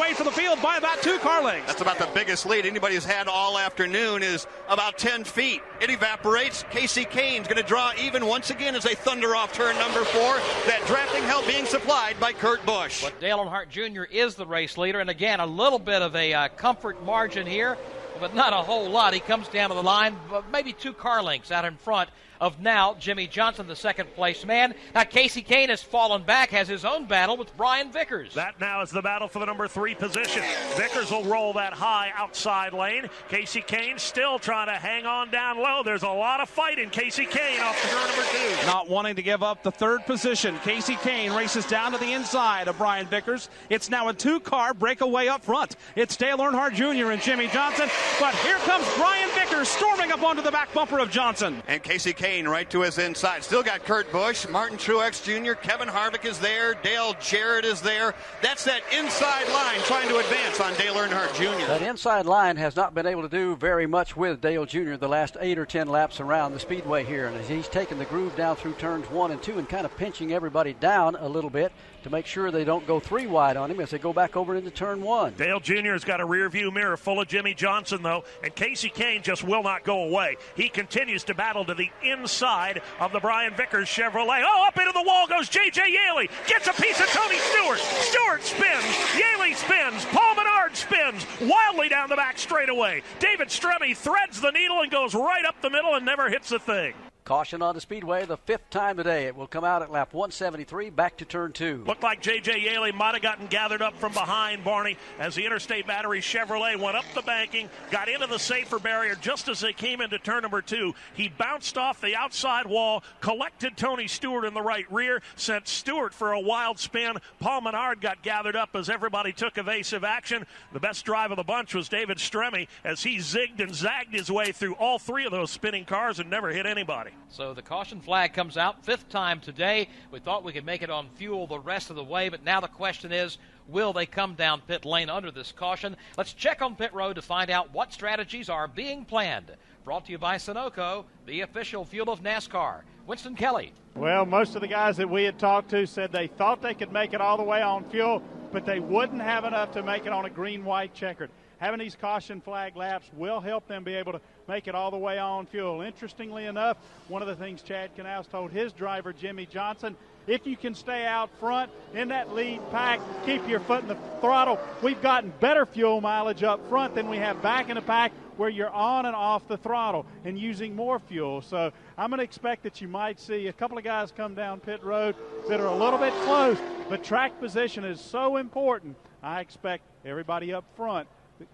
away from the field by about 2 car lengths. That's about the biggest lead anybody's had all afternoon, is about 10 feet. It evaporates. Casey Kane's going to draw even once again as they thunder off turn number 4. That drafting help being supplied by Kurt Busch. But Dale Earnhardt Jr. is the race leader, and again, a little bit of a comfort margin here, but not a whole lot. He comes down to the line, maybe 2 car lengths out in front of now Jimmy Johnson, the second-place man. Now, Casey Kane has fallen back, has his own battle with Brian Vickers. That now is the battle for the number 3 position. Vickers will roll that high outside lane. Casey Kane still trying to hang on down low. There's a lot of fight in Casey Kane off to turn number 2. Not wanting to give up the 3rd position, Casey Kane races down to the inside of Brian Vickers. It's now a 2-car breakaway up front. It's Dale Earnhardt Jr. and Jimmy Johnson, but here comes Brian Vickers storming up onto the back bumper of Johnson. And Casey Kane right to his inside. Still got Kurt Busch, Martin Truex Jr., Kevin Harvick is there, Dale Jarrett is there. That's that inside line trying to advance on Dale Earnhardt Jr. That inside line has not been able to do very much with Dale Jr. the last 8 or 10 laps around the speedway here, and he's taken the groove down through turns 1 and 2 and kind of pinching everybody down a little bit to make sure they don't go 3 wide on him as they go back over into turn 1. Dale Jr. has got a rear view mirror full of Jimmy Johnson, though, and Casey Kane just will not go away. He continues to battle to the inside of the Brian Vickers Chevrolet. Oh, up into the wall goes J.J. Yaley. Gets a piece of Tony Stewart. Stewart spins. Yaley spins. Paul Menard spins wildly down the back straightaway. David Stremme threads the needle and goes right up the middle and never hits the thing. Caution on the speedway the 5th time today. It will come out at lap 173 back to turn 2. Looked like J.J. Yaley might have gotten gathered up from behind, Barney, as the Interstate Battery Chevrolet went up the banking, got into the safer barrier just as they came into turn number 2. He bounced off the outside wall, collected Tony Stewart in the right rear, sent Stewart for a wild spin. Paul Menard got gathered up as everybody took evasive action. The best drive of the bunch was David Stremme as he zigged and zagged his way through all 3 of those spinning cars and never hit anybody. So the caution flag comes out 5th time today. We thought we could make it on fuel the rest of the way, but now the question is, will they come down pit lane under this caution? Let's check on pit road to find out what strategies are being planned. Brought to you by Sunoco, the official fuel of NASCAR. Winston Kelly. Well, most of the guys that we had talked to said they thought they could make it all the way on fuel, but they wouldn't have enough to make it on a green-white checkered. Having these caution flag laps will help them be able to make it all the way on fuel. Interestingly enough, one of the things Chad Knaus told his driver, Jimmy Johnson, if you can stay out front in that lead pack, keep your foot in the throttle, we've gotten better fuel mileage up front than we have back in the pack where you're on and off the throttle and using more fuel. So I'm going to expect that you might see a couple of guys come down pit road that are a little bit close, but track position is so important. I expect everybody up front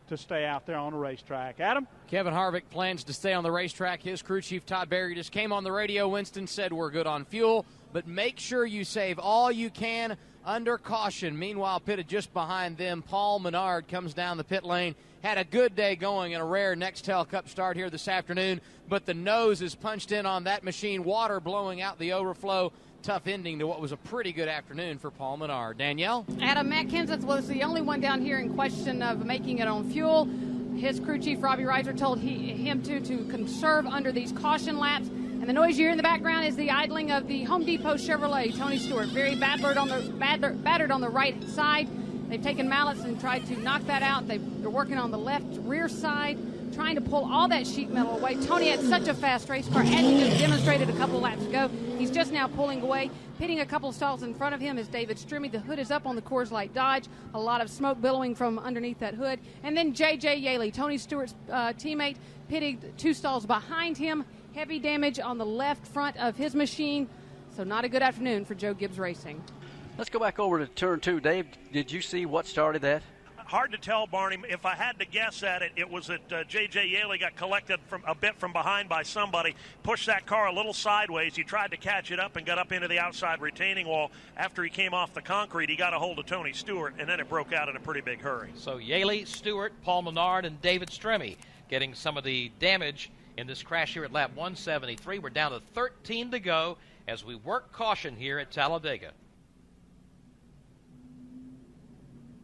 to stay out there on the racetrack. Adam? Kevin Harvick plans to stay on the racetrack. His crew chief, Todd Berry, just came on the radio. Winston said we're good on fuel, but make sure you save all you can under caution. Meanwhile, pitted just behind them, Paul Menard comes down the pit lane. Had a good day going in a rare Nextel Cup start here this afternoon, but the nose is punched in on that machine, water blowing out the overflow. Tough ending to what was a pretty good afternoon for Paul Menard. Danielle? Adam, Matt Kenseth was the only one down here in question of making it on fuel. His crew chief, Robbie Reiser, told him to conserve under these caution laps. And the noise you hear in the background is the idling of the Home Depot Chevrolet, Tony Stewart. Very battered on the right side. They've taken mallets and tried to knock that out. They're working on the left rear side, trying to pull all that sheet metal away. Tony had such a fast race car, as he just demonstrated a couple laps ago. He's just now pulling away. Pitting a couple stalls in front of him is David Stremme. The hood is up on the Coors Light Dodge. A lot of smoke billowing from underneath that hood. And then J.J. Yaley, Tony Stewart's teammate, pitting 2 stalls behind him. Heavy damage on the left front of his machine. So not a good afternoon for Joe Gibbs Racing. Let's go back over to turn 2. Dave, did you see what started that? Hard to tell, Barney. If I had to guess at it, it was that J.J. Yaley got collected from a bit from behind by somebody, pushed that car a little sideways. He tried to catch it up and got up into the outside retaining wall. After he came off the concrete, he got a hold of Tony Stewart, and then it broke out in a pretty big hurry. So Yaley, Stewart, Paul Menard, and David Stremme getting some of the damage in this crash here at lap 173. We're down to 13 to go as we work caution here at Talladega.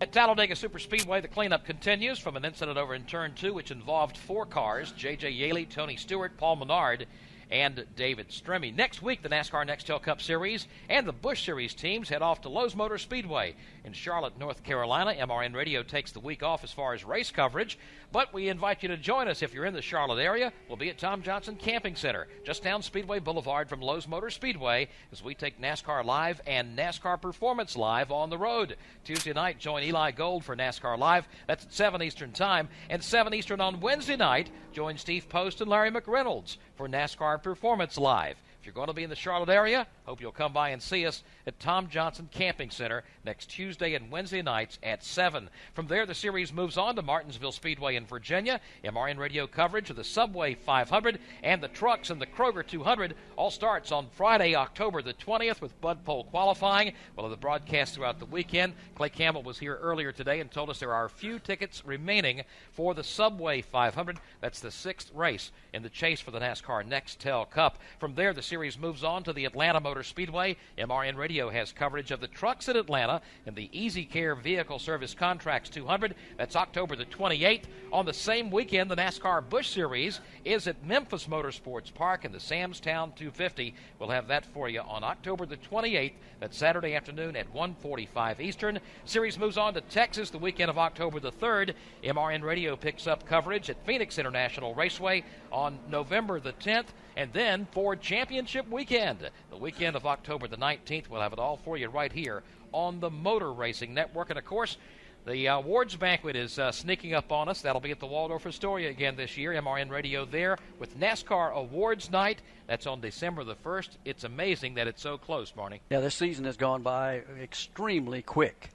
At Talladega Superspeedway, the cleanup continues from an incident over in Turn 2, which involved 4 cars, J.J. Yaley, Tony Stewart, Paul Menard, and David Stremme. Next week, the NASCAR Nextel Cup Series and the Busch Series teams head off to Lowe's Motor Speedway in Charlotte, North Carolina. MRN Radio takes the week off as far as race coverage, but we invite you to join us if you're in the Charlotte area. We'll be at Tom Johnson Camping Center, just down Speedway Boulevard from Lowe's Motor Speedway, as we take NASCAR Live and NASCAR Performance Live on the road. Tuesday night, join Eli Gold for NASCAR Live. That's at 7 Eastern Time. And 7 Eastern on Wednesday night, join Steve Post and Larry McReynolds for NASCAR Performance Live. If you're going to be in the Charlotte area, hope you'll come by and see us at Tom Johnson Camping Center next Tuesday and Wednesday nights at 7. From there, the series moves on to Martinsville Speedway in Virginia. MRN Radio coverage of the Subway 500 and the Trucks and the Kroger 200 all starts on Friday, October the 20th with Bud Pole qualifying. We'll have the broadcast throughout the weekend. Clay Campbell was here earlier today and told us there are a few tickets remaining for the Subway 500. That's the 6th race in the chase for the NASCAR Nextel Cup. From there, the series moves on to the Atlanta Motor Speedway. MRN Radio has coverage of the Trucks at Atlanta and the Easy Care Vehicle Service Contracts 200. That's October the 28th. On the same weekend, the NASCAR Busch Series is at Memphis Motorsports Park and the Sam's Town 250. We'll have that for you on October the 28th. That's Saturday afternoon at 1:45 Eastern. Series moves on to Texas the weekend of October the 3rd. MRN Radio picks up coverage at Phoenix International Raceway on November the 10th. And then Ford Championship Weekend, the weekend of October the 19th. We'll have it all for you right here on the Motor Racing Network. And, of course, the awards banquet is sneaking up on us. That'll be at the Waldorf Astoria again this year. MRN Radio there with NASCAR Awards Night. That's on December the 1st. It's amazing that it's so close, Barney. Yeah, this season has gone by extremely quick.